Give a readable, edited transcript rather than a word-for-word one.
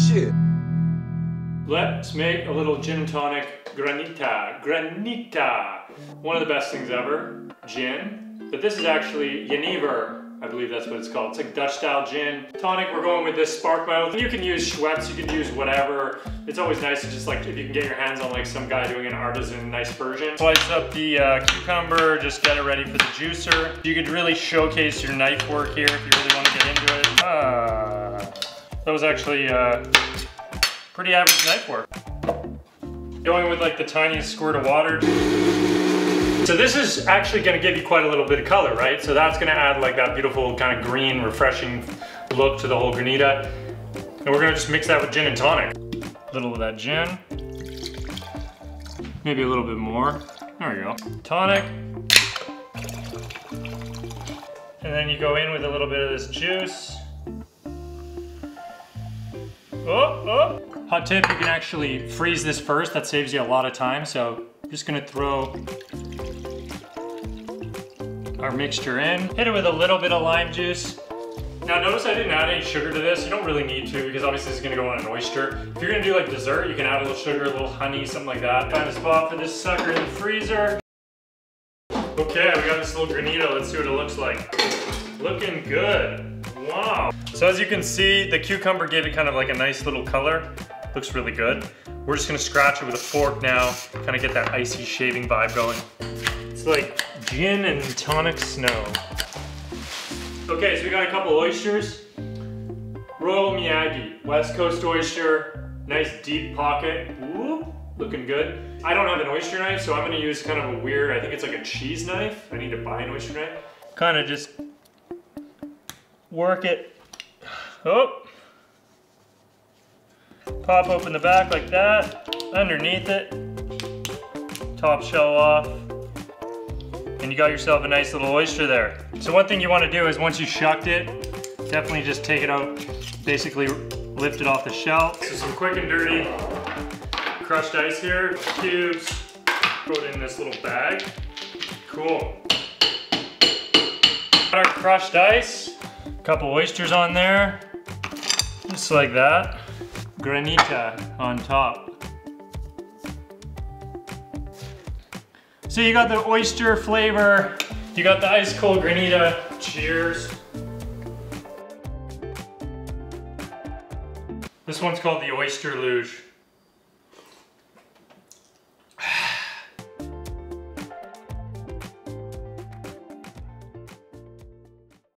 shit. Let's make a little gin and tonic granita. Granita! One of the best things ever. Gin. But this is actually Genever. I believe that's what it's called. It's like Dutch style gin. Tonic, we're going with this Sparkmouth. You can use Schweppes, you can use whatever. It's always nice to just like, if you can get your hands on like some guy doing an artisan nice version. Slice up the cucumber, just get it ready for the juicer. You could really showcase your knife work here if you really want to get into it. That was actually pretty average knife work. Going with like the tiniest squirt of water. So this is actually gonna give you quite a little bit of color, right? So that's gonna add like that beautiful kind of green, refreshing look to the whole granita. And we're gonna just mix that with gin and tonic. A little of that gin. Maybe a little bit more. There we go. Tonic. And then you go in with a little bit of this juice. Oh. Hot tip, you can actually freeze this first. That saves you a lot of time. So I'm just gonna throw our mixture in. Hit it with a little bit of lime juice. Now notice I didn't add any sugar to this. You don't really need to because obviously this is gonna go on an oyster. If you're gonna do like dessert, you can add a little sugar, a little honey, something like that. Find a spot for this sucker in the freezer. Okay, we got this little granita. Let's see what it looks like. Looking good. Wow. So as you can see, the cucumber gave it kind of like a nice little color. Looks really good. We're just gonna scratch it with a fork now, kind of get that icy shaving vibe going. It's like gin and tonic snow. Okay, so we got a couple oysters. Royal Miyagi, West Coast oyster, nice deep pocket. Whoop, looking good. I don't have an oyster knife, so I'm gonna use kind of a weird, I think it's like a cheese knife. I need to buy an oyster knife. Kind of just work it. Oh. Pop open the back like that, underneath it, top shell off, and you got yourself a nice little oyster there. So one thing you want to do is once you shucked it, definitely just take it out, basically lift it off the shell. So some quick and dirty crushed ice here, cubes, throw it in this little bag. Cool. Got our crushed ice, a couple oysters on there, just like that. Granita on top. So you got the oyster flavor, you got the ice cold granita. Cheers. This one's called the Oyster Luge.